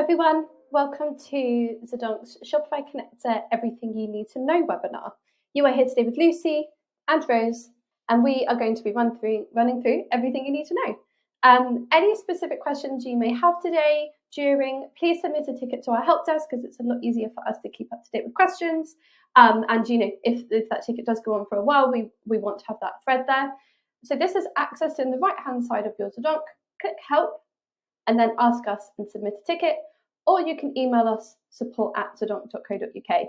everyone, welcome to Zedonk's Shopify Connector Everything You Need to Know webinar. You are here today with Lucy and Rose, and we are going to be running through everything you need to know. Any specific questions you may have today please submit a ticket to our help desk because it's a lot easier for us to keep up to date with questions. If that ticket does go on for a while, we want to have that thread there. So this is accessed in the right-hand side of your Zedonk. Click Help, and then ask us and submit a ticket, or you can email us support@zedonk.co.uk.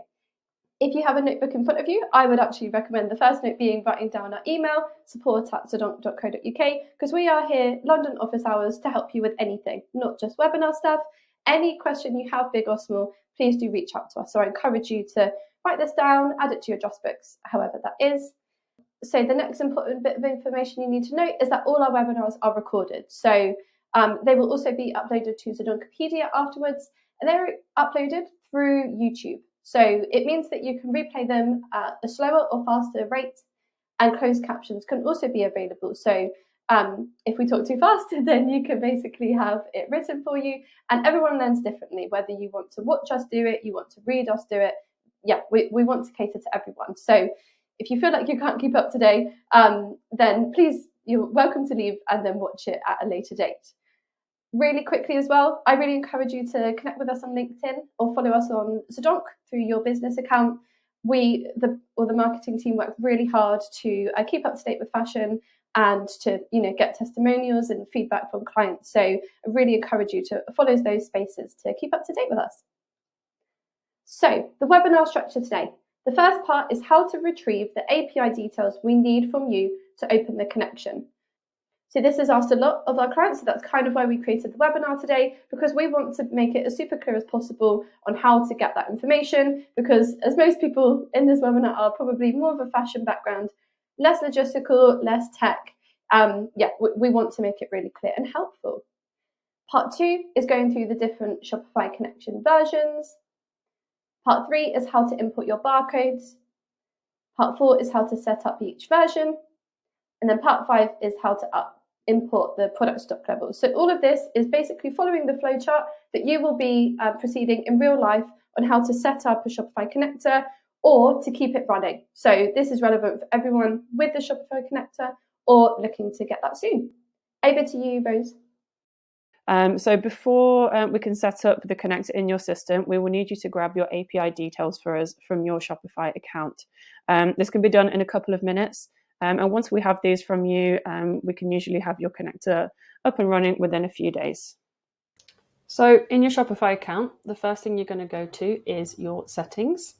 If you have a notebook in front of you, I would actually recommend the first note being writing down our email, support@zedonk.co.uk, because we are here, London office hours, to help you with anything, not just webinar stuff. Any question you have, big or small, please do reach out to us. So I encourage you to write this down, add it to your Just books, however that is. So the next important bit of information you need to know is that all our webinars are recorded. So they will also be uploaded to Zedonkopedia afterwards, and they're uploaded through YouTube. So it means that you can replay them at a slower or faster rate, and closed captions can also be available. So if we talk too fast, then you can basically have it written for you, and everyone learns differently, whether you want to watch us do it, you want to read us do it. Yeah, we want to cater to everyone. So if you feel like you can't keep up today, then please, you're welcome to leave and then watch it at a later date. Really quickly as well, I really encourage you to connect with us on LinkedIn or follow us on Zedonk through your business account. The marketing team work really hard to keep up to date with fashion and to get testimonials and feedback from clients. So I really encourage you to follow those spaces to keep up to date with us. So the webinar structure today. The first part is how to retrieve the API details we need from you to open the connection. So this is asked a lot of our clients, so that's kind of why we created the webinar today, because we want to make it as super clear as possible on how to get that information, because as most people in this webinar are probably more of a fashion background, less logistical, less tech. We want to make it really clear and helpful. Part 2 is going through the different Shopify connection versions. Part 3 is how to import your barcodes. Part 4 is how to set up each version. And then part 5 is how to import the product stock levels. So all of this is basically following the flowchart that you will be proceeding in real life on how to set up a Shopify connector or to keep it running. So this is relevant for everyone with the Shopify connector or looking to get that soon. Over to you, Rose. So before we can set up the connector in your system, we will need you to grab your API details for us from your Shopify account. This can be done in a couple of minutes. And once we have these from you, we can usually have your connector up and running within a few days. So in your Shopify account, the first thing you're going to go to is your settings.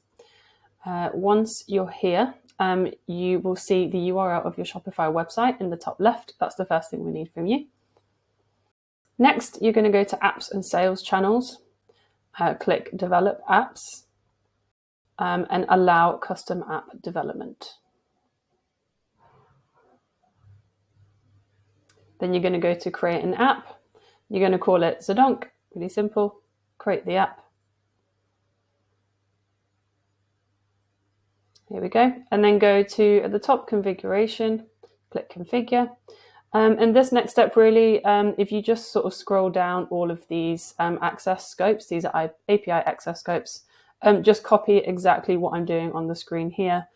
Once you're here, you will see the URL of your Shopify website in the top left. That's the first thing we need from you. Next, you're going to go to Apps and Sales Channels, click Develop Apps, and allow Custom App Development. Then you're going to go to Create an App. You're going to call it Zedonk, really simple, create the app. Here we go. And then go to, at the top, Configuration, click Configure. And this next step really, if you just sort of scroll down all of these access scopes, these are API access scopes, just copy exactly what I'm doing on the screen here.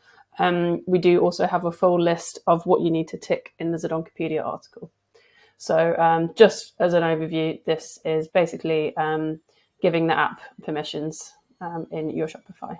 We do also have a full list of what you need to tick in the Zedonkopedia article. So just as an overview, this is basically giving the app permissions in your Shopify.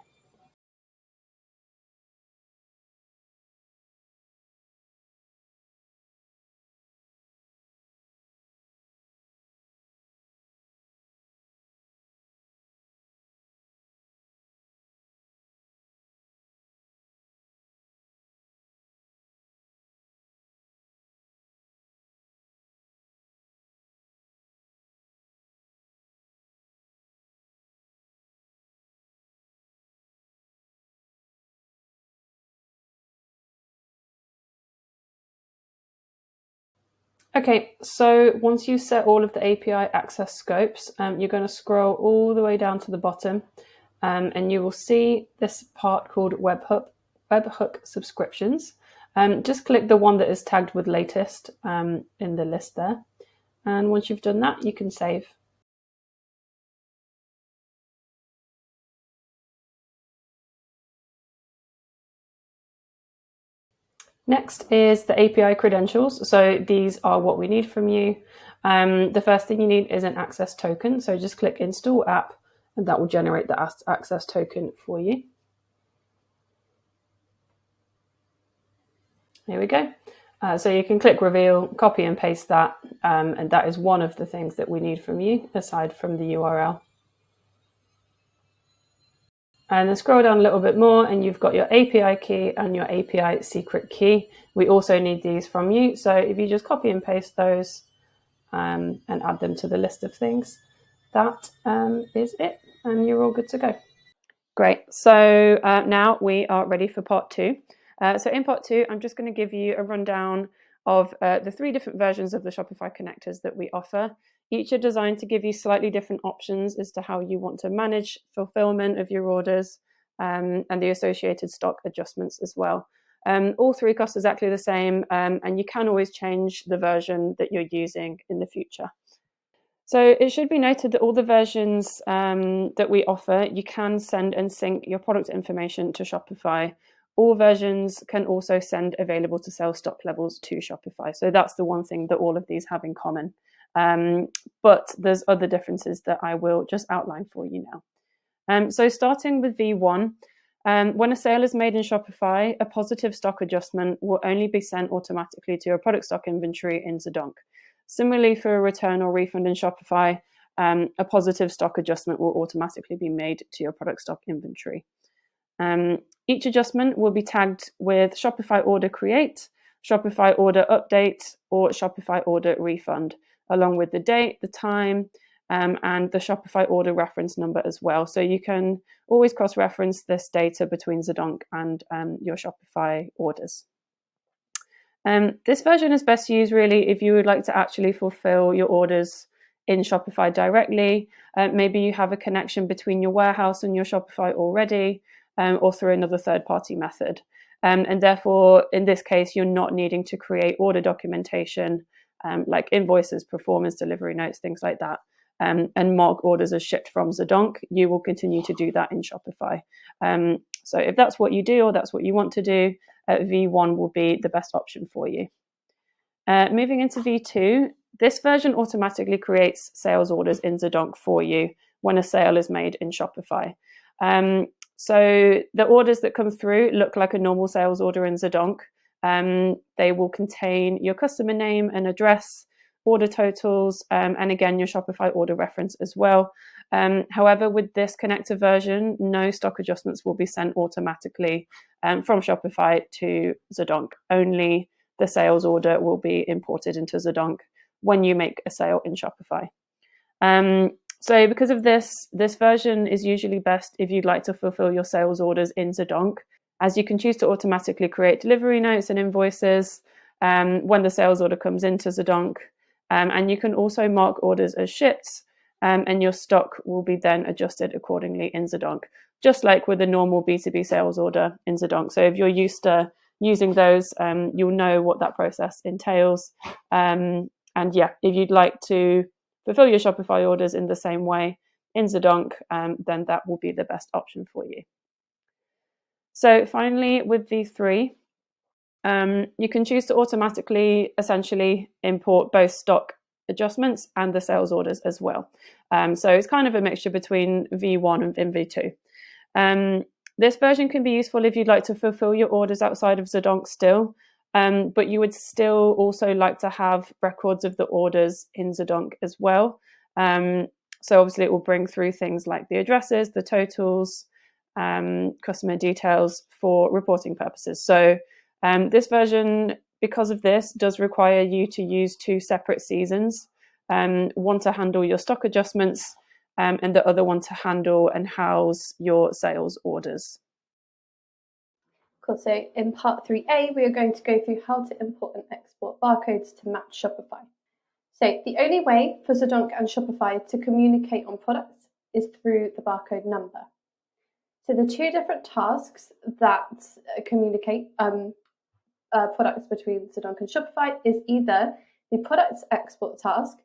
Okay, so once you set all of the API access scopes, you're going to scroll all the way down to the bottom, and you will see this part called Webhook Subscriptions. Just click the one that is tagged with latest in the list there. And once you've done that, you can save. Next is the API credentials. So these are what we need from you. The first thing you need is an access token. So just click Install App, and that will generate the access token for you. Here we go. So you can click Reveal, copy and paste that, and that is one of the things that we need from you, aside from the URL. And then scroll down a little bit more, and you've got your API key and your API secret key. We also need these from you. So if you just copy and paste those and add them to the list of things, that is it, and you're all good to go. Great. So now we are ready for part two. So in part two, I'm just going to give you a rundown of the 3 different versions of the Shopify connectors that we offer. Each are designed to give you slightly different options as to how you want to manage fulfillment of your orders and the associated stock adjustments as well. All 3 cost exactly the same, and you can always change the version that you're using in the future. So it should be noted that all the versions that we offer, you can send and sync your product information to Shopify. All versions can also send available to sell stock levels to Shopify. So that's the one thing that all of these have in common. But there's other differences that I will just outline for you now. So starting with V1, when a sale is made in Shopify, a positive stock adjustment will only be sent automatically to your product stock inventory in Zedonk. Similarly, for a return or refund in Shopify, a positive stock adjustment will automatically be made to your product stock inventory. Each adjustment will be tagged with Shopify order create, Shopify order update, or Shopify order refund, along with the date, the time, and the Shopify order reference number as well. So you can always cross-reference this data between Zedonk and your Shopify orders. This version is best used really if you would like to actually fulfill your orders in Shopify directly. Maybe you have a connection between your warehouse and your Shopify already, or through another third-party method. And therefore, in this case, you're not needing to create order documentation like invoices, performance, delivery notes, things like that, and mark orders as shipped from Zedonk. You will continue to do that in Shopify. So if that's what you do or that's what you want to do, V1 will be the best option for you. Moving into V2, this version automatically creates sales orders in Zedonk for you when a sale is made in Shopify. So the orders that come through look like a normal sales order in Zedonk. They will contain your customer name and address, order totals, and again, your Shopify order reference as well. However, with this connector version, no stock adjustments will be sent automatically from Shopify to Zedonk. Only the sales order will be imported into Zedonk when you make a sale in Shopify. So because of this version is usually best if you'd like to fulfill your sales orders in Zedonk, as you can choose to automatically create delivery notes and invoices when the sales order comes into Zedonk. And you can also mark orders as shipped, and your stock will be then adjusted accordingly in Zedonk, just like with a normal B2B sales order in Zedonk. So if you're used to using those, you'll know what that process entails. And yeah, if you'd like to fulfill your Shopify orders in the same way in Zedonk, then that will be the best option for you. So finally, with V3, you can choose to automatically essentially import both stock adjustments and the sales orders as well. So it's kind of a mixture between V1 and V2. This version can be useful if you'd like to fulfill your orders outside of Zedonk still, but you would still also like to have records of the orders in Zedonk as well. So obviously it will bring through things like the addresses, the totals, customer details for reporting purposes. So this version, because of this, does require you to use 2 separate seasons, one to handle your stock adjustments and the other one to handle and house your sales orders. Cool. So in part 3A, we are going to go through how to import and export barcodes to match Shopify. So the only way for Zedonk and Shopify to communicate on products is through the barcode number. So the 2 different tasks that communicate products between Zedonk and Shopify is either the products export task,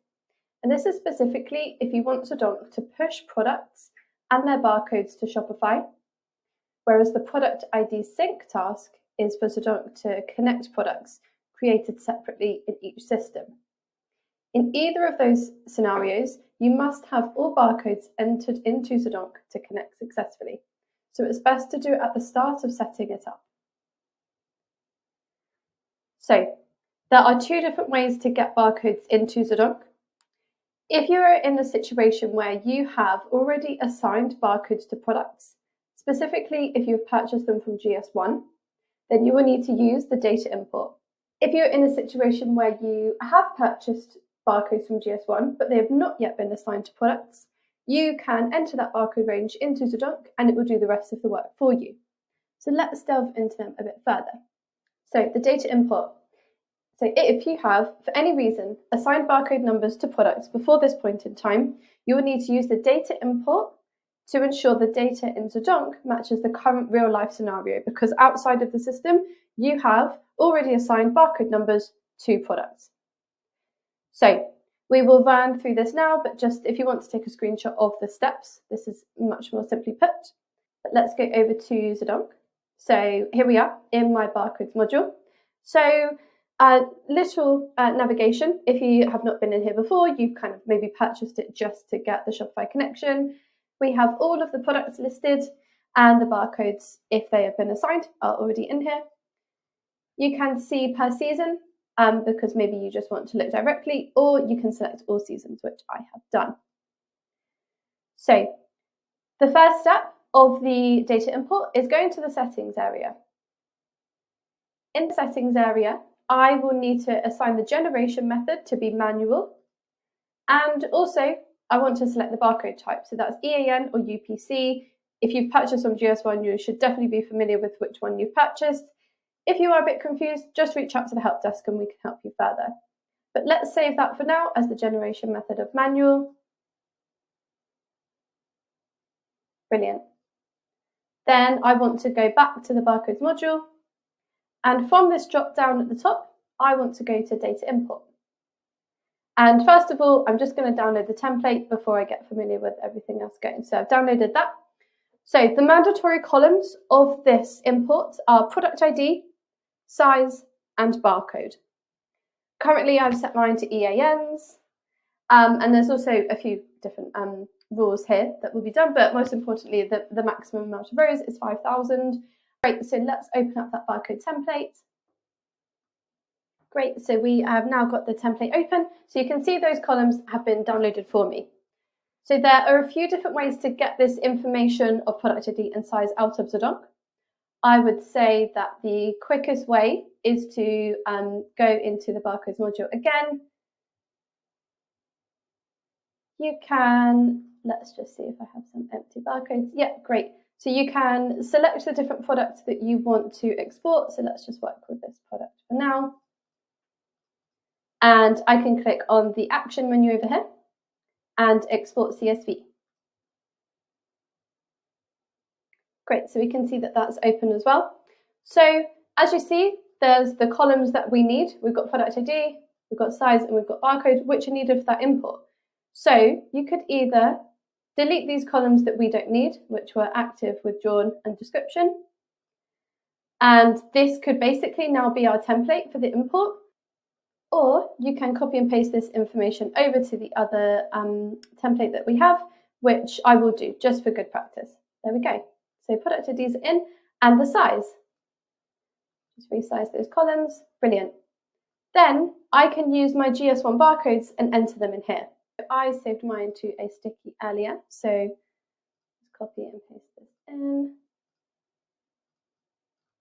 and this is specifically if you want Zedonk to push products and their barcodes to Shopify, whereas the product ID sync task is for Zedonk to connect products created separately in each system. In either of those scenarios, you must have all barcodes entered into Zedonk to connect successfully. So it's best to do it at the start of setting it up. So there are two different ways to get barcodes into Zedonk. If you are in a situation where you have already assigned barcodes to products, specifically if you've purchased them from GS1, then you will need to use the data import. If you're in a situation where you have purchased barcodes from GS1, but they have not yet been assigned to products, you can enter that barcode range into Zedonk and it will do the rest of the work for you. So let's delve into them a bit further. So the data import. So if you have, for any reason, assigned barcode numbers to products before this point in time, you will need to use the data import to ensure the data in Zedonk matches the current real-life scenario, because outside of the system, you have already assigned barcode numbers to products. So we will run through this now, but just if you want to take a screenshot of the steps, this is much more simply put. But let's go over to Zedonk. So here we are in my barcodes module. So little navigation. If you have not been in here before, you've kind of maybe purchased it just to get the Shopify connection. We have all of the products listed and the barcodes, if they have been assigned, are already in here. You can see per season because maybe you just want to look directly, or you can select all seasons, which I have done. So the first step of the data import is going to the settings area. In the settings area, I will need to assign the generation method to be manual. And also, I want to select the barcode type. So that's EAN or UPC. If you've purchased on GS1, you should definitely be familiar with which one you've purchased. If you are a bit confused, just reach out to the help desk and we can help you further. But let's save that for now as the generation method of manual. Brilliant. Then I want to go back to the barcodes module. And from this drop down at the top, I want to go to data import. And first of all, I'm just going to download the template before I get familiar with everything else going. So I've downloaded that. So the mandatory columns of this import are product ID, size, and barcode. Currently, I've set mine to EANs. And there's also a few different rules here that will be done. But most importantly, the maximum amount of rows is 5,000. Great, so let's open up that barcode template. Great, so we have now got the template open. So you can see those columns have been downloaded for me. So there are a few different ways to get this information of product ID and size out of Zedonk. I would say that the quickest way is to go into the barcodes module again. You can, let's just see if I have some empty barcodes. Yeah, great. So you can select the different products that you want to export. So let's just work with this product for now. And I can click on the action menu over here and export CSV. Great, so we can see that that's open as well. So as you see, there's the columns that we need. We've got product ID, we've got size, and we've got barcode, which are needed for that import. So you could either delete these columns that we don't need, which were active, withdrawn, and description. And this could basically now be our template for the import. Or you can copy and paste this information over to the other template that we have, which I will do just for good practice. There we go. So product IDs are in, and the size. Just resize those columns. Brilliant. Then I can use my GS1 barcodes and enter them in here. I saved mine to a sticky earlier, so let's copy and paste this in.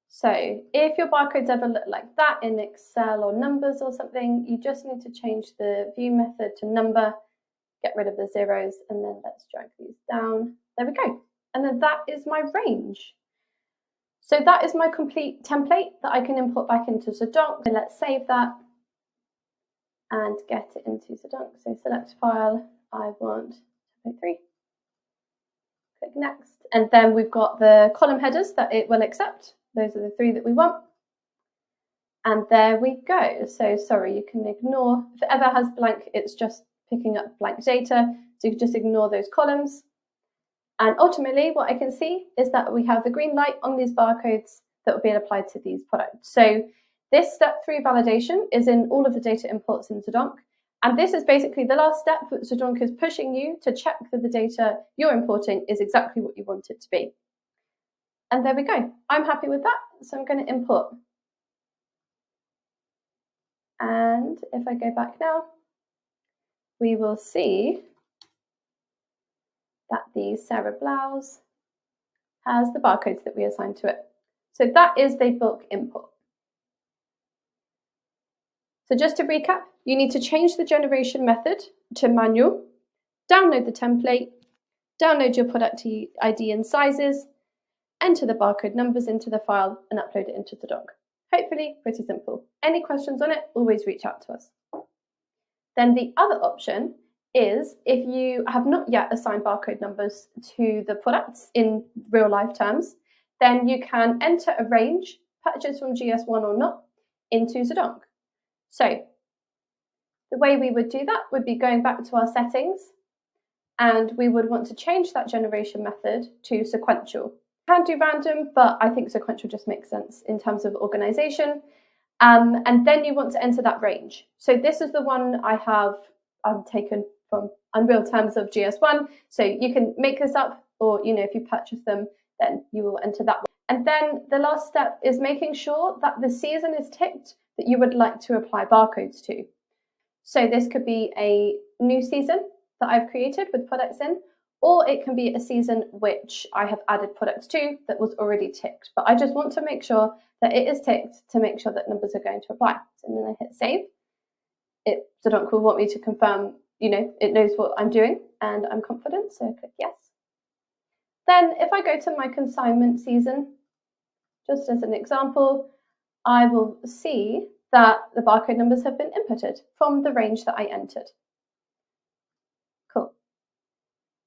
So if your barcodes ever look like that in Excel or numbers or something, you just need to change the view method to number, get rid of the zeros, and then let's drag these down. There we go. And then that is my range. So that is my complete template that I can import back into Zedonk. So let's save that and get it into Zedonk. So select file, I want template 3. Click next. And then we've got the column headers that it will accept. Those are the 3 that we want. And there we go. So sorry, you can ignore, if it ever has blank, it's just picking up blank data. So you can just ignore those columns. And ultimately, what I can see is that we have the green light on these barcodes that will be applied to these products. So this step 3 validation is in all of the data imports in Zedonk. And this is basically the last step that Zedonk is pushing you to check that the data you're importing is exactly what you want it to be. And there we go. I'm happy with that, so I'm going to import. And if I go back now, we will see that the Sarah blouse has the barcodes that we assigned to it. So that is the bulk import. So just to recap, you need to change the generation method to manual, download the template, download your product ID and sizes, enter the barcode numbers into the file, and upload it into Zedonk. Hopefully pretty simple. Any questions on it, always reach out to us. Then the other option is if you have not yet assigned barcode numbers to the products in real life terms, then you can enter a range, purchase from GS1 or not, into Zedonk. So the way we would do that would be going back to our settings, and we would want to change that generation method to sequential. You can do random, but I think sequential just makes sense in terms of organization. And then you want to enter that range. So this is the one I have taken from unreal terms of GS1. So you can make this up, or if you purchase them, then you will enter that one. And then the last step is making sure that the season is ticked that you would like to apply barcodes to. So this could be a new season that I've created with products in, or it can be a season which I have added products to that was already ticked. But I just want to make sure that it is ticked to make sure that numbers are going to apply. So then I hit save. Zedonk will want me to confirm, it knows what I'm doing and I'm confident, so click yes. Then if I go to my consignment season, just as an example, I will see that the barcode numbers have been inputted from the range that I entered. Cool.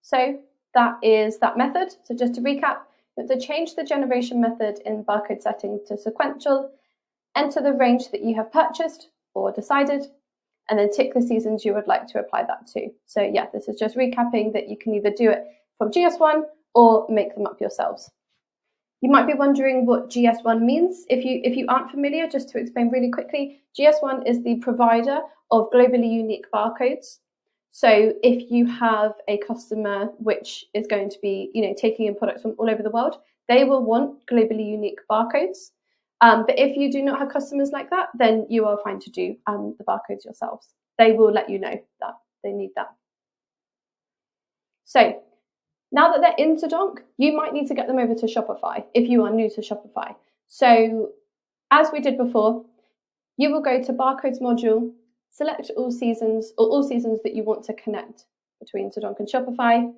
So that is that method. So just to recap, you have to change the generation method in barcode settings to sequential, enter the range that you have purchased or decided, and then tick the seasons you would like to apply that to. So yeah, this is just recapping that you can either do it from GS1 or make them up yourselves. You might be wondering what GS1 means. If you aren't familiar, just to explain really quickly, GS1 is the provider of globally unique barcodes. So if you have a customer which is going to be, taking in products from all over the world, they will want globally unique barcodes. But if you do not have customers like that, then you are fine to do the barcodes yourselves. They will let you know that they need that. So now that they're in Zedonk, you might need to get them over to Shopify if you are new to Shopify. So as we did before, you will go to barcodes module, select all seasons that you want to connect between Zedonk and Shopify,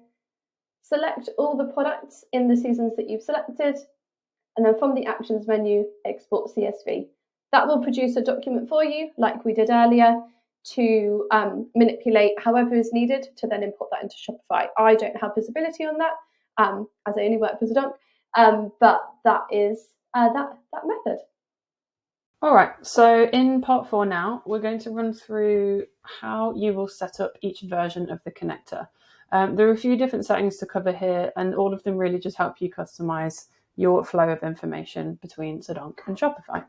select all the products in the seasons that you've selected, and then from the actions menu, export CSV. That will produce a document for you, like we did earlier, to manipulate however is needed to then import that into Shopify. I don't have visibility on that, as I only work for Zedonk, but that is that method. All right, so in part 4 now, we're going to run through how you will set up each version of the connector. There are a few different settings to cover here, and all of them really just help you customize your flow of information between Zedonk and Shopify.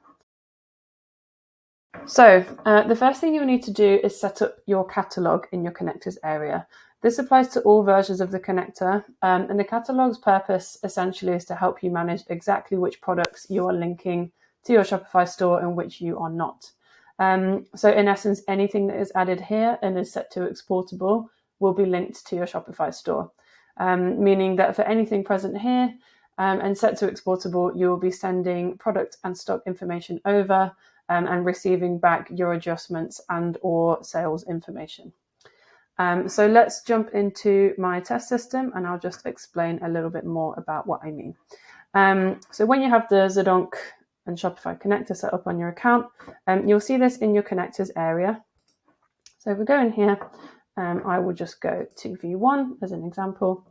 So the first thing you'll need to do is set up your catalog in your connectors area. This applies to all versions of the connector, and the catalog's purpose essentially is to help you manage exactly which products you are linking to your Shopify store and which you are not. So in essence, anything that is added here and is set to exportable will be linked to your Shopify store, meaning that for anything present here and set to exportable, you will be sending product and stock information over and receiving back your adjustments and or sales information. So let's jump into my test system and I'll just explain a little bit more about what I mean. So when you have the Zedonk and Shopify connector set up on your account, you'll see this in your connectors area. So if we go in here, I will just go to V1 as an example.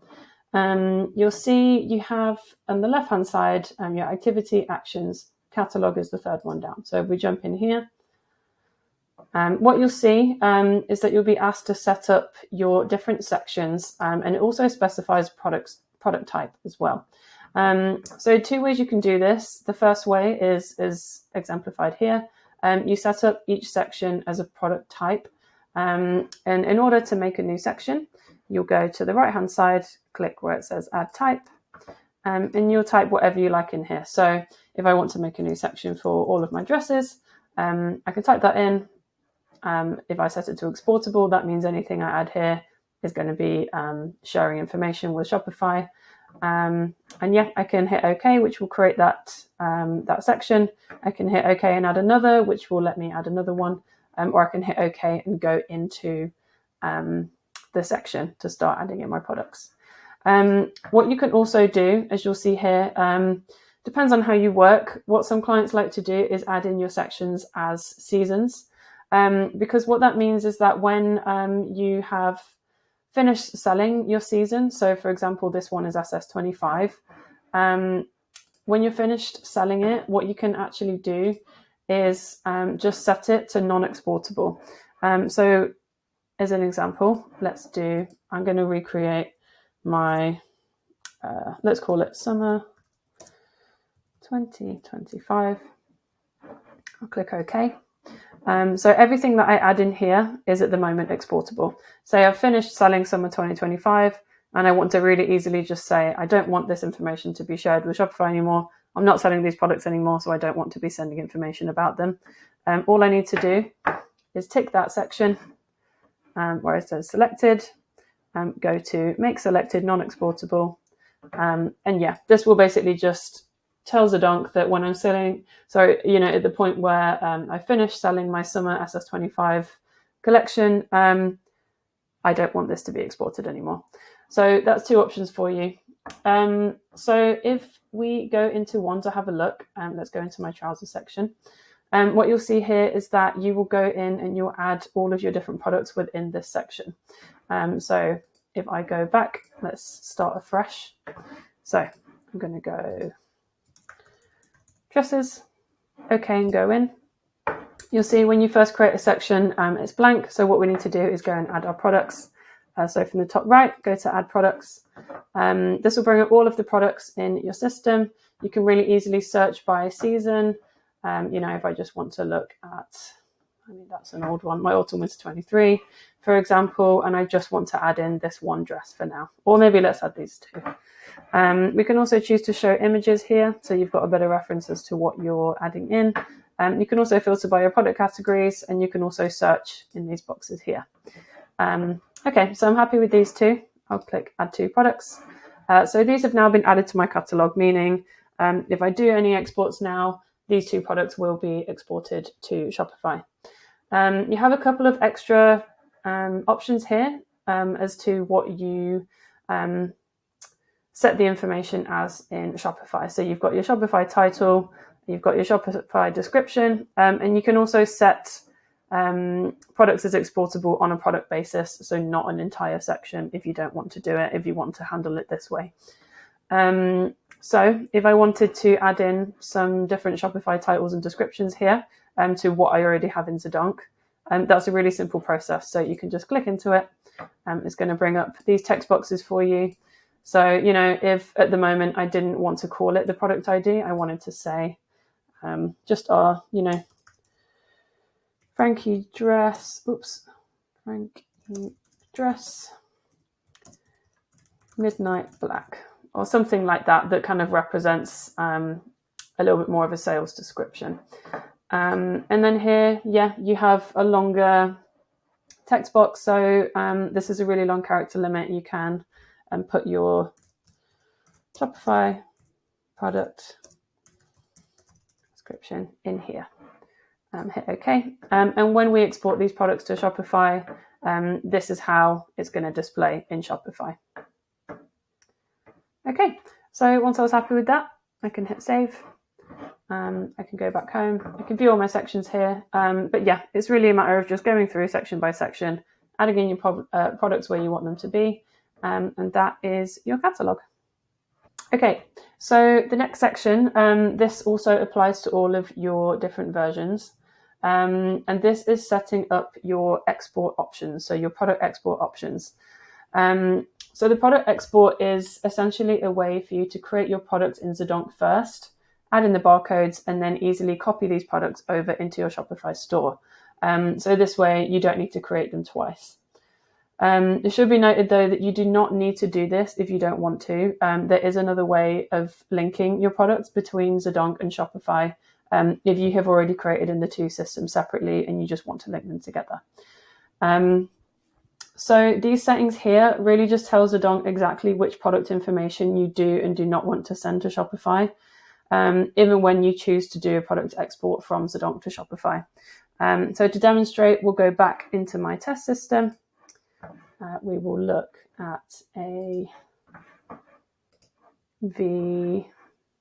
You'll see you have on the left-hand side your activity, actions, catalog is the third one down. So if we jump in here, what you'll see is that you'll be asked to set up your different sections, and it also specifies product type as well. So 2 ways you can do this. The first way is exemplified here. You set up each section as a product type. And in order to make a new section, you'll go to the right-hand side, click where it says Add Type, and you'll type whatever you like in here. So if I want to make a new section for all of my dresses, I can type that in. If I set it to exportable, that means anything I add here is going to be sharing information with Shopify. And yeah, I can hit OK, which will create that section. I can hit OK and add another, which will let me add another one. Or I can hit OK and go into the section to start adding in my products. What you can also do, as you'll see here, depends on how you work. What some clients like to do is add in your sections as seasons, because what that means is that when you have finished selling your season, so for example, this one is SS25, when you're finished selling it, what you can actually do is just set it to non-exportable. So as an example, I'm going to recreate my, let's call it summer 2025. I'll click OK. So everything that I add in here is at the moment exportable. Say I've finished selling summer 2025 and I want to really easily just say, I don't want this information to be shared with Shopify anymore. I'm not selling these products anymore, so I don't want to be sending information about them. All I need to do is tick that section where it says selected, go to make selected non-exportable. And yeah, this will basically just tell Zedonk that when I'm selling, at the point where I finish selling my summer SS25 collection, I don't want this to be exported anymore. So that's 2 options for you. So if we go into one to have a look, let's go into my trousers section. What you'll see here is that you will go in and you'll add all of your different products within this section. So if I go back, let's start afresh. So I'm going to go dresses, OK, and go in. You'll see when you first create a section, it's blank. So what we need to do is go and add our products. So from the top right, go to add products. This will bring up all of the products in your system. You can really easily search by season. If I just want to look at, that's an old one, my autumn winter 23, for example, and I just want to add in this one dress for now. Or maybe let's add these 2. We can also choose to show images here, so you've got a better reference as to what you're adding in. You can also filter by your product categories, and you can also search in these boxes here. Okay, so I'm happy with these 2. I'll click Add 2 Products. So these have now been added to my catalogue, meaning if I do any exports now, these 2 products will be exported to Shopify. You have a couple of extra options here as to what you set the information as in Shopify. So you've got your Shopify title, you've got your Shopify description, and you can also set products as exportable on a product basis, so not an entire section if you don't want to do it, if you want to handle it this way. So if I wanted to add in some different Shopify titles and descriptions here to what I already have in Zedonk, that's a really simple process. So you can just click into it. It's going to bring up these text boxes for you. So, if at the moment I didn't want to call it the product ID, I wanted to say just our, Frankie dress midnight black, or something like that, that kind of represents a little bit more of a sales description. And then here, you have a longer text box. So this is a really long character limit. You can put your Shopify product description in here. Hit OK. And when we export these products to Shopify, this is how it's going to display in Shopify. Okay, so once I was happy with that, I can hit save. I can go back home. I can view all my sections here. But yeah, it's really a matter of just going through section by section, adding in your products where you want them to be, and that is your catalogue. Okay, so the next section, this also applies to all of your different versions. And this is setting up your export options, so your product export options. So the product export is essentially a way for you to create your product in Zedonk first, add in the barcodes, and then easily copy these products over into your Shopify store. So this way you don't need to create them twice. It should be noted though that you do not need to do this if you don't want to. There is another way of linking your products between Zedonk and Shopify if you have already created in the two systems separately and you just want to link them together. So these settings here really just tell Zedonk exactly which product information you do and do not want to send to Shopify, even when you choose to do a product export from Zedonk to Shopify. So to demonstrate, we'll go back into my test system. We will look at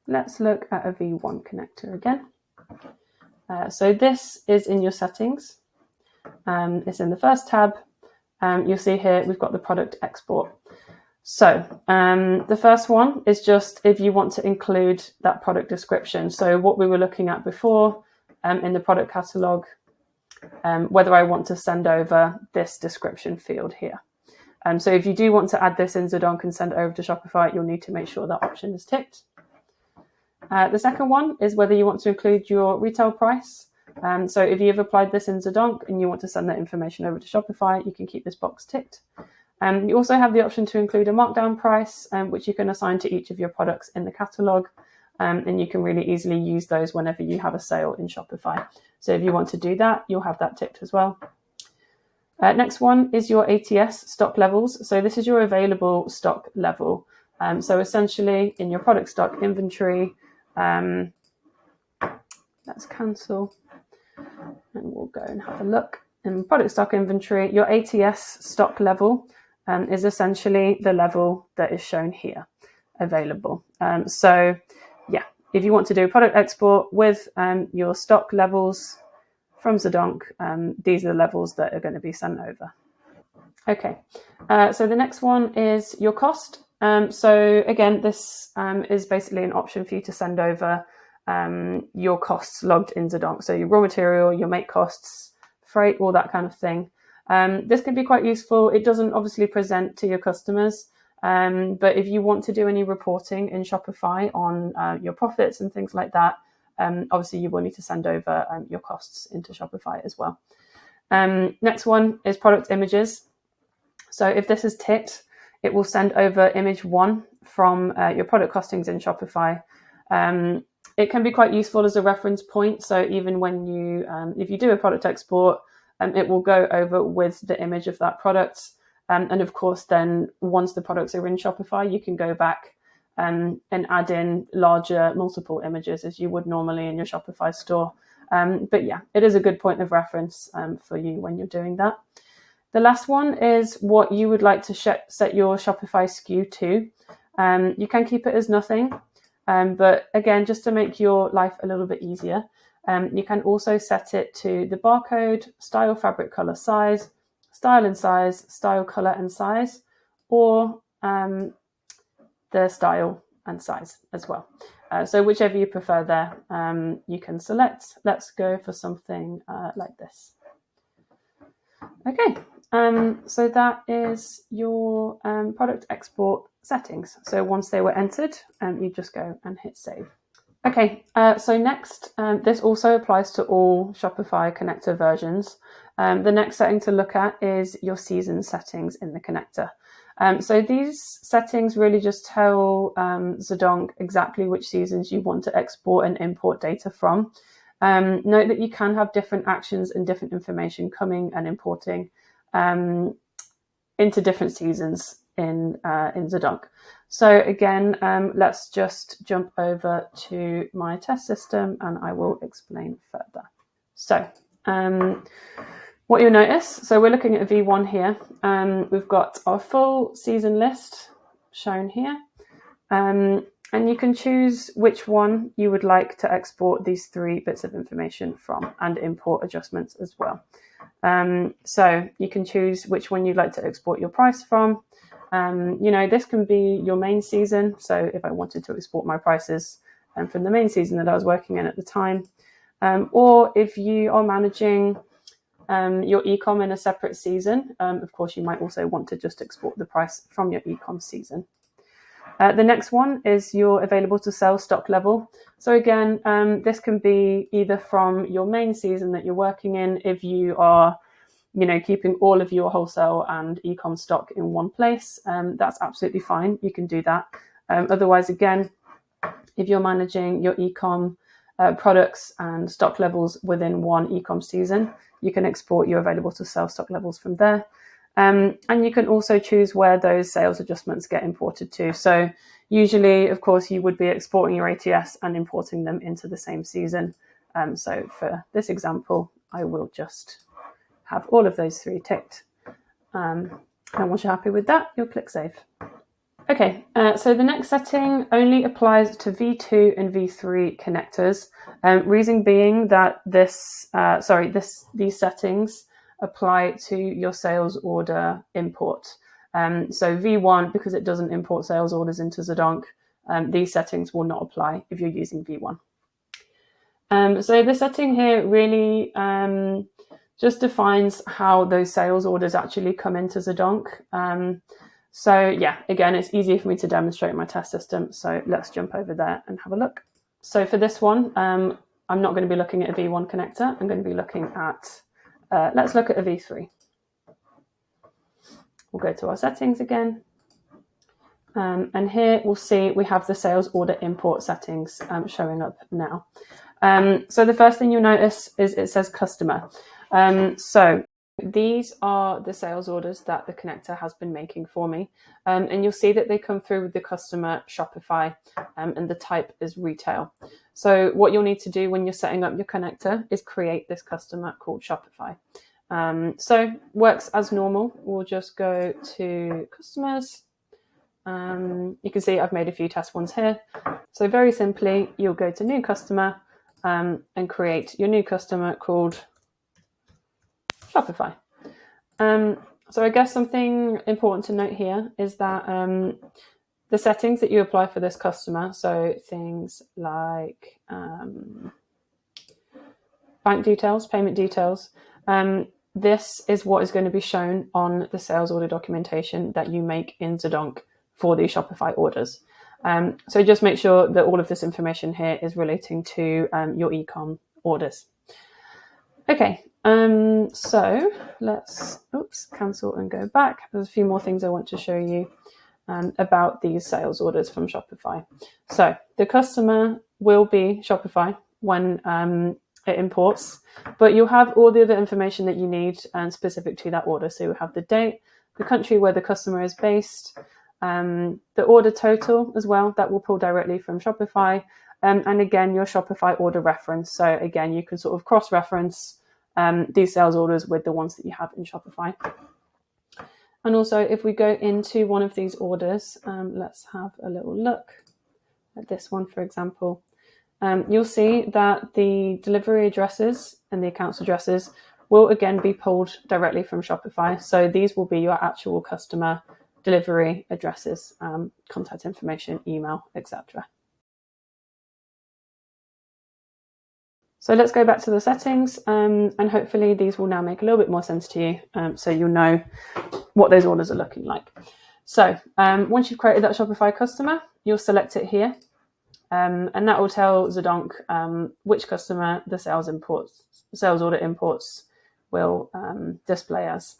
let's look at a V1 connector again. So this is in your settings. It's in the first tab. You'll see here we've got the product export. So the first one is just if you want to include that product description. So what we were looking at before in the product catalog, whether I want to send over this description field here. So if you do want to add this in Zedonk and send it over to Shopify, you'll need to make sure that option is ticked. The second one is whether you want to include your retail price. So if you've applied this in Zedonk and you want to send that information over to Shopify, you can keep this box ticked. You also have the option to include a markdown price, which you can assign to each of your products in the catalog. And you can really easily use those whenever you have a sale in Shopify. So if you want to do that, you'll have that ticked as well. Next one is your ATS stock levels. So this is your available stock level. So essentially in your product stock inventory, let's cancel and we'll go and have a look. In product stock inventory, your ATS stock level is essentially the level that is shown here, available. So yeah, if you want to do a product export with your stock levels from Zedonk, these are the levels that are going to be sent over. Okay, so the next one is your cost. So again, this is basically an option for you to send over your costs logged in Zedonk. So your raw material, your make costs, freight, all that kind of thing. This can be quite useful. It doesn't obviously present to your customers, but if you want to do any reporting in Shopify on your profits and things like that, obviously you will need to send over your costs into Shopify as well. Next one is product images. So if this is ticked, it will send over image 1 from your product costings in Shopify. It can be quite useful as a reference point. So even when you, if you do a product export, it will go over with the image of that product. And of course, then once the products are in Shopify, you can go back and add in larger multiple images as you would normally in your Shopify store. But yeah, it is a good point of reference for you when you're doing that. The last one is what you would like to set your Shopify SKU to. You can keep it as nothing, but again, just to make your life a little bit easier, you can also set it to the barcode, style, fabric, color, size, style and size, style, color and size, or the style and size as well. So whichever you prefer there, you can select. Let's go for something like this. Okay, so that is your product export settings. So once they were entered, you just go and hit save. Okay, so next, this also applies to all Shopify Connector versions. The next setting to look at is your season settings in the connector. So these settings really just tell Zedonk exactly which seasons you want to export and import data from. Note that you can have different actions and different information coming and importing into different seasons in Zedonk. So again, let's just jump over to my test system and I will explain further. So what you'll notice, so we're looking at V1 here. We've got our full season list shown here. And you can choose which one you would like to export these 3 bits of information from and import adjustments as well. So you can choose which one you'd like to export your price from. This can be your main season. So if I wanted to export my prices from the main season that I was working in at the time, or if you are managing your ecom in a separate season, of course, you might also want to just export the price from your ecom season. The next one is your available to sell stock level. So again, this can be either from your main season that you're working in, if you are keeping all of your wholesale and ecom stock in one place, that's absolutely fine. You can do that. Otherwise, again, if you're managing your ecom products and stock levels within one ecom season, you can export your available to sell stock levels from there. And you can also choose where those sales adjustments get imported to. So usually, of course, you would be exporting your ATS and importing them into the same season. So for this example, I will just have all of those three ticked. And once you're happy with that, you'll click Save. Okay, so the next setting only applies to V2 and V3 connectors. Reason being that these settings apply to your sales order import. So V1, because it doesn't import sales orders into Zedonk, these settings will not apply if you're using V1. So the setting here really just defines how those sales orders actually come into Zedonk. So yeah, again, it's easier for me to demonstrate my test system. So let's jump over there and have a look. So for this one, I'm not going to be looking at a V1 connector. I'm going to be looking at, let's look at a V3. We'll go to our settings again. And here we'll see we have the sales order import settings showing up now. So the first thing you'll notice is it says customer. So these are the sales orders that the connector has been making for me. And you'll see that they come through with the customer Shopify, and the type is retail. So what you'll need to do when you're setting up your connector is create this customer called Shopify. So works as normal. We'll just go to customers. You can see I've made a few test ones here. So very simply, you'll go to new customer and create your new customer called Shopify. So I guess something important to note here is that the settings that you apply for this customer, so things like bank details, payment details, this is what is going to be shown on the sales order documentation that you make in Zedonk for these Shopify orders. So just make sure that all of this information here is relating to your ecom orders. Okay, so let's cancel and go back. There's a few more things I want to show you about these sales orders from Shopify. So the customer will be Shopify when it imports, but you'll have all the other information that you need specific to that order. So you'll have the date, the country where the customer is based, the order total as well, that will pull directly from Shopify, and again, your Shopify order reference. So again, you can sort of cross-reference these sales orders with the ones that you have in Shopify. And also, if we go into one of these orders, let's have a little look at this one, for example. You'll see that the delivery addresses and the accounts addresses will again be pulled directly from Shopify. So these will be your actual customer delivery addresses, contact information, email, etc. So let's go back to the settings, and hopefully these will now make a little bit more sense to you, so you'll know what those orders are looking like. So once you've created that Shopify customer, you'll select it here, and that will tell Zedonk which customer the sales order imports will display as.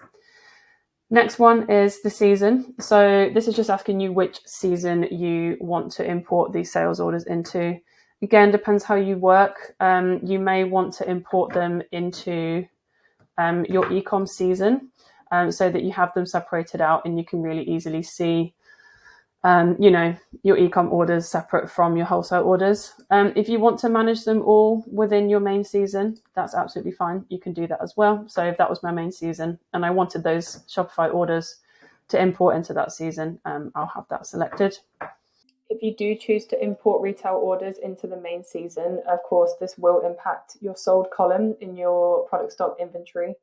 Next one is the season. So this is just asking you which season you want to import these sales orders into. Again, depends how you work. You may want to import them into your ecom season, so that you have them separated out and you can really easily see your ecom orders separate from your wholesale orders. If you want to manage them all within your main season, that's absolutely fine. You can do that as well. So if that was my main season and I wanted those Shopify orders to import into that season, I'll have that selected. If you do choose to import retail orders into the main season, of course, this will impact your sold column in your product stock inventory,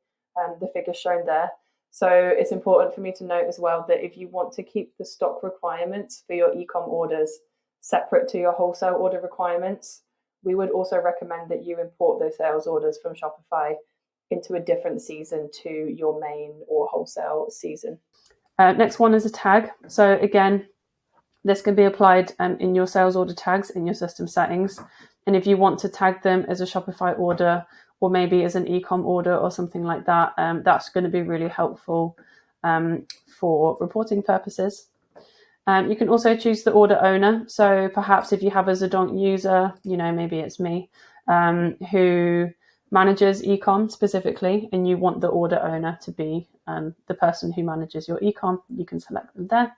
the figures shown there. So it's important for me to note as well that if you want to keep the stock requirements for your ecom orders separate to your wholesale order requirements, we would also recommend that you import those sales orders from Shopify into a different season to your main or wholesale season. Next one is a tag. So again, this can be applied in your sales order tags in your system settings. And if you want to tag them as a Shopify order or maybe as an e-com order or something like that, that's going to be really helpful for reporting purposes. You can also choose the order owner. So perhaps if you have a Zedonk user, maybe it's me, who manages e-com specifically, and you want the order owner to be the person who manages your e-com, you can select them there.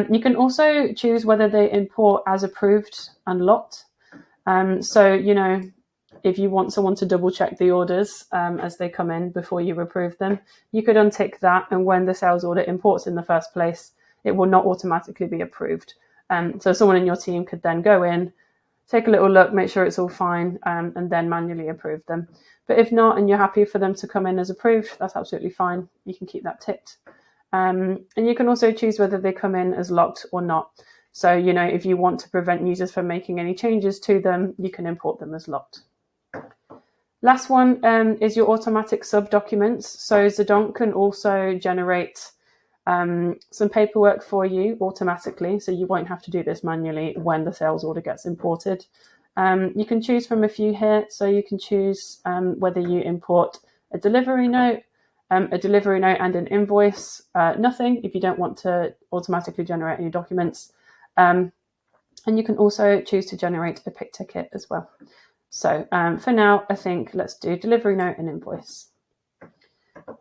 You can also choose whether they import as approved and locked. So, if you want someone to double check the orders as they come in before you approve them, you could untick that. And when the sales order imports in the first place, it will not automatically be approved. So someone in your team could then go in, take a little look, make sure it's all fine, and then manually approve them. But if not, and you're happy for them to come in as approved, that's absolutely fine. You can keep that ticked. And you can also choose whether they come in as locked or not. So, if you want to prevent users from making any changes to them, you can import them as locked. Last one is your automatic sub-documents. So Zedonk can also generate some paperwork for you automatically, so you won't have to do this manually when the sales order gets imported. You can choose from a few here. So you can choose whether you import a delivery note and an invoice, nothing if you don't want to automatically generate any documents. And you can also choose to generate a pick ticket as well. So for now, I think let's do delivery note and invoice.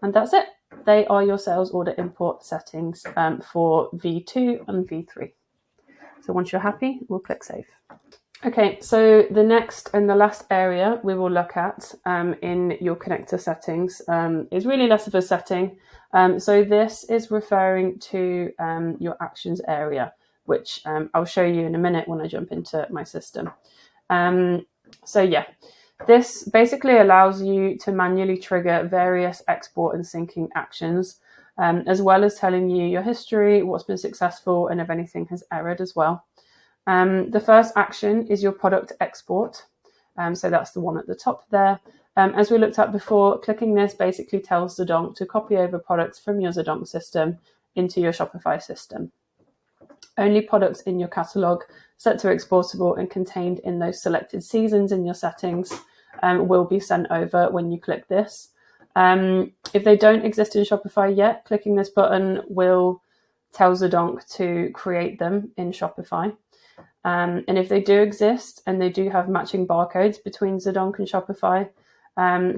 And that's it. They are your sales order import settings for V2 and V3. So once you're happy, we'll click save. Okay, so the next and the last area we will look at in your connector settings is really less of a setting. So this is referring to your actions area, which I'll show you in a minute when I jump into my system. This basically allows you to manually trigger various export and syncing actions, as well as telling you your history, what's been successful, and if anything has errored as well. The first action is your product export. So that's the one at the top there. As we looked at before, clicking this basically tells Zedonk to copy over products from your Zedonk system into your Shopify system. Only products in your catalog set to exportable and contained in those selected seasons in your settings will be sent over when you click this. If they don't exist in Shopify yet, clicking this button will tell Zedonk to create them in Shopify. And if they do exist and they do have matching barcodes between Zedonk and Shopify,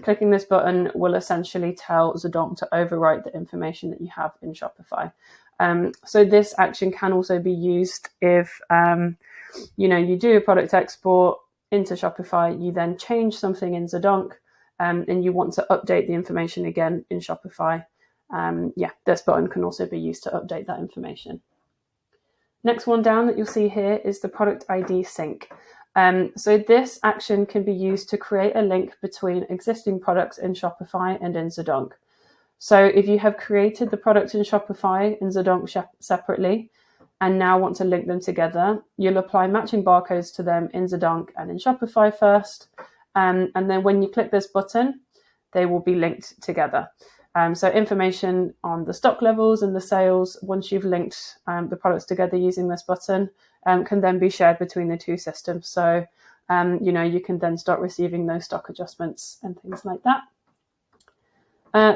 clicking this button will essentially tell Zedonk to overwrite the information that you have in Shopify. So this action can also be used if you do a product export into Shopify, you then change something in Zedonk, and you want to update the information again in Shopify. This button can also be used to update that information. Next one down that you'll see here is the product ID sync. So this action can be used to create a link between existing products in Shopify and in Zedonk. So if you have created the product in Shopify and Zedonk separately and now want to link them together, you'll apply matching barcodes to them in Zedonk and in Shopify first. And then when you click this button, they will be linked together. So information on the stock levels and the sales, once you've linked the products together using this button, can then be shared between the two systems. So, you can then start receiving those stock adjustments and things like that.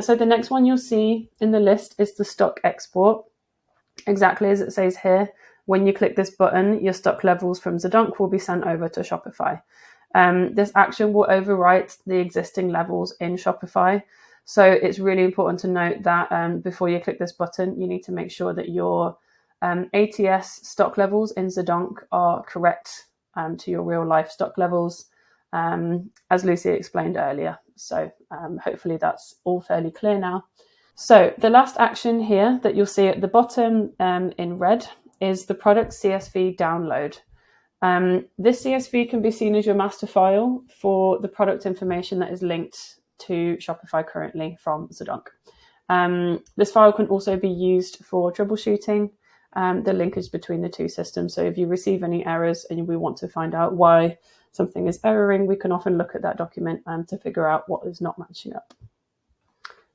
So the next one you'll see in the list is the stock export. Exactly as it says here, when you click this button, your stock levels from Zedonk will be sent over to Shopify. This action will overwrite the existing levels in Shopify. So it's really important to note that before you click this button, you need to make sure that your ATS stock levels in Zedonk are correct to your real life stock levels, as Lucy explained earlier. So hopefully that's all fairly clear now. So the last action here that you'll see at the bottom in red is the product CSV download. This CSV can be seen as your master file for the product information that is linked to Shopify currently from Zedonk. This file can also be used for troubleshooting the linkage between the two systems. So if you receive any errors and we want to find out why something is erroring, we can often look at that document to figure out what is not matching up.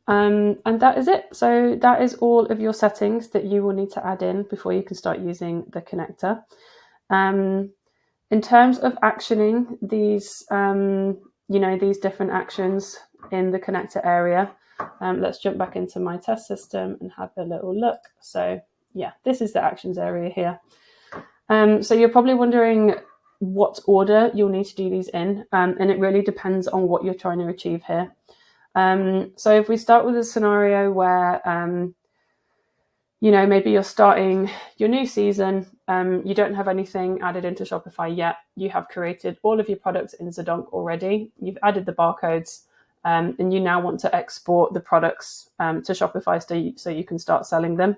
And that is it. So that is all of your settings that you will need to add in before you can start using the connector. In terms of actioning these, these different actions in the connector area, let's jump back into my test system and have a little look. So yeah, this is the actions area here. So you're probably wondering what order you'll need to do these in, and it really depends on what you're trying to achieve here. So if we start with a scenario where, maybe you're starting your new season, you don't have anything added into Shopify yet, you have created all of your products in Zedonk already, you've added the barcodes, and you now want to export the products to Shopify so you can start selling them.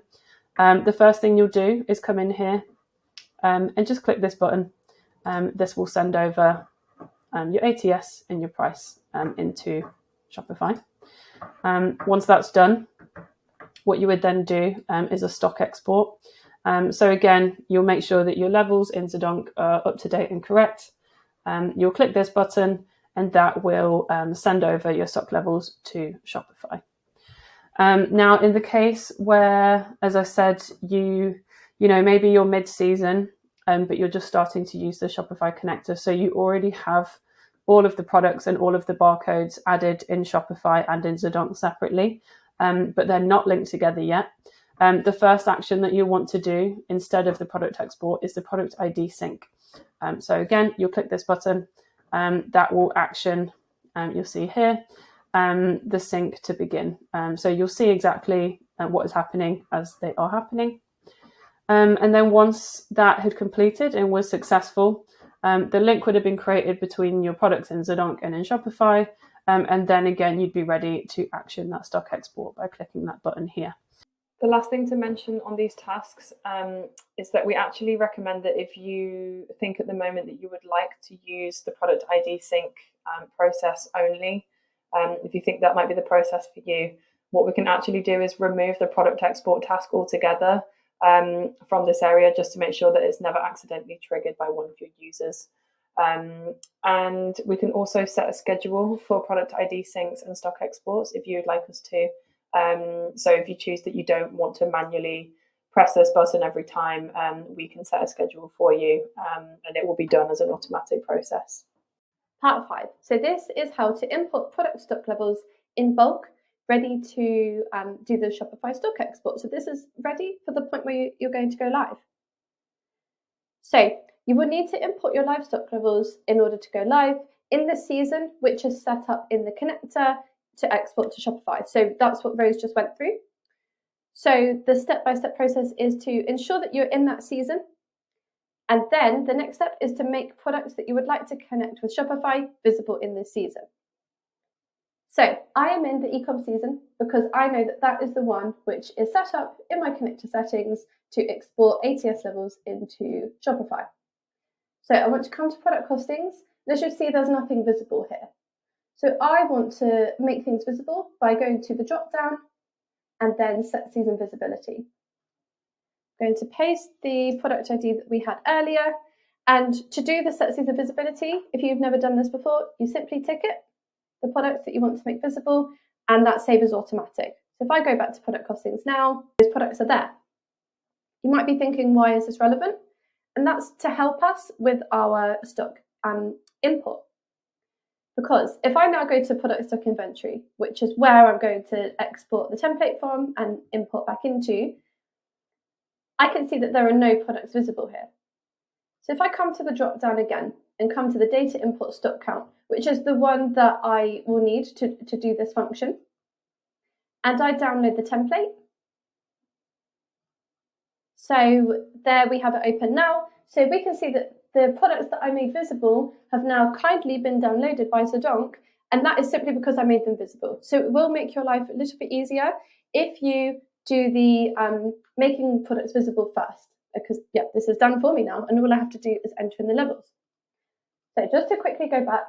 The first thing you'll do is come in here and just click this button. This will send over your ATS and your price into Shopify. Once that's done, what you would then do is a stock export. So again, you'll make sure that your levels in Zedonk are up to date and correct. You'll click this button and that will send over your stock levels to Shopify. Now, in the case where, as I said, maybe you're mid-season, but you're just starting to use the Shopify connector, so you already have all of the products and all of the barcodes added in Shopify and in Zedonk separately, but they're not linked together yet. The first action that you want to do instead of the product export is the product ID sync. So again, you'll click this button, that will action, you'll see here, the sync to begin. So you'll see exactly what is happening as they are happening. And then once that had completed and was successful, the link would have been created between your products in Zedonk and in Shopify. And then again, you'd be ready to action that stock export by clicking that button here. The last thing to mention on these tasks is that we actually recommend that if you think at the moment that you would like to use the product ID sync process only, if you think that might be the process for you, what we can actually do is remove the product export task altogether from this area, just to make sure that it's never accidentally triggered by one of your users. And we can also set a schedule for product ID syncs and stock exports if you'd like us to. So if you choose that you don't want to manually press this button every time, we can set a schedule for you, and it will be done as an automatic process. Part 5. So this is how to import product stock levels in bulk, ready to do the Shopify stock export. So this is ready for the point where you're going to go live. So you will need to import your live stock levels in order to go live in the season, which is set up in the connector to export to Shopify. So that's what Rose just went through. So the step-by-step process is to ensure that you're in that season. And then the next step is to make products that you would like to connect with Shopify visible in this season. So I am in the ecom season because I know that that is the one which is set up in my connector settings to export ATS levels into Shopify. So I want to come to product costings. As you see, there's nothing visible here. So I want to make things visible by going to the drop down and then set season visibility. I'm going to paste the product ID that we had earlier. And to do the set season visibility, if you've never done this before, you simply tick it, the products that you want to make visible, and that save is automatic. So if I go back to product costings now, those products are there. You might be thinking, why is this relevant? And that's to help us with our stock import. Because if I now go to product stock inventory, which is where I'm going to export the template from and import back into, I can see that there are no products visible here. So if I come to the drop down again and come to the data import stock count, which is the one that I will need to do this function, and I download the template. So there we have it open now. So we can see that the products that I made visible have now kindly been downloaded by Zedonk, and that is simply because I made them visible. So it will make your life a little bit easier if you do the making products visible first, because yeah, this is done for me now, and all I have to do is enter in the levels. So just to quickly go back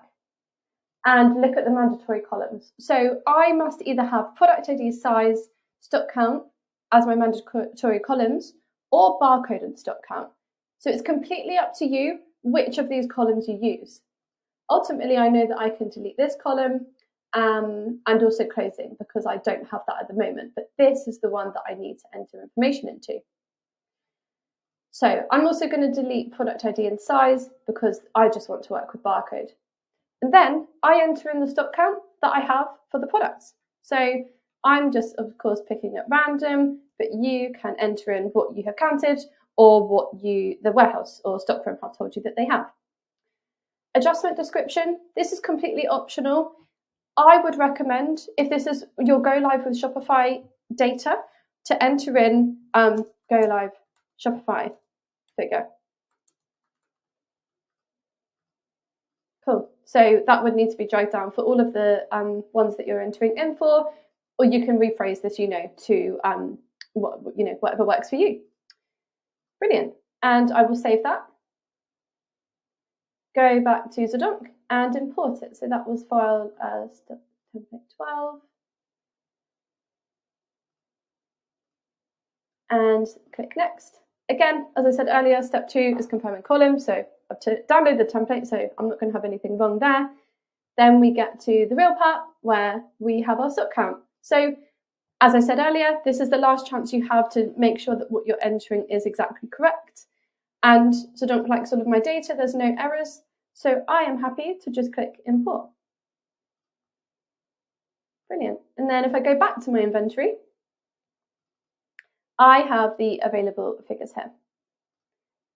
and look at the mandatory columns. So I must either have product ID size, stock count as my mandatory columns, or barcode and stock count. So it's completely up to you which of these columns you use. ultimately I know that I can delete this column and also closing, because I don't have that at the moment, but this is the one that I need to enter information into. So I'm also going to delete product ID and size because I just want to work with barcode. And then I enter in the stock count that I have for the products. So I'm just, of course, picking at random, but you can enter in what you have counted or what the warehouse or stockroom have told you that they have. Adjustment description, this is completely optional. I would recommend, if this is your go live with Shopify data, to enter in go live Shopify figure. Cool. So that would need to be dragged down for all of the ones that you're entering in for, or you can rephrase this, to whatever works for you. Brilliant. And I will save that. Go back to Zedonk and import it. So that was file template 12. And click next. Again, as I said earlier, step 2 is confirming column. So I have to download the template, so I'm not going to have anything wrong there. Then we get to the real part where we have our stock count. So as I said earlier, this is the last chance you have to make sure that what you're entering is exactly correct. And so don't like all of my data, there's no errors. So I am happy to just click import. Brilliant. And then if I go back to my inventory, I have the available figures here.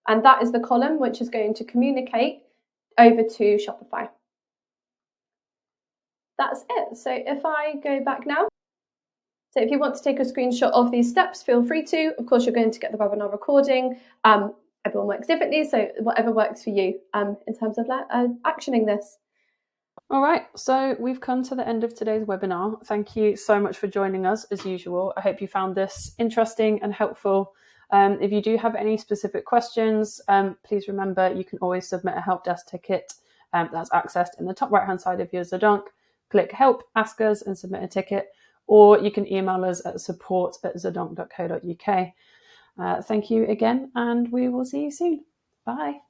And that is the column which is going to communicate over to Shopify. That's it. So if I go back now, so if you want to take a screenshot of these steps, feel free to. Of course, you're going to get the webinar recording. Everyone works differently, so whatever works for you in terms of actioning this. All right, so we've come to the end of today's webinar. Thank you so much for joining us as usual. I hope you found this interesting and helpful. If you do have any specific questions, please remember you can always submit a help desk ticket that's accessed in the top right hand side of your Zedonk. Click help, ask us and submit a ticket, or you can email us at support@zedonk.co.uk. Thank you again, and we will see you soon. Bye.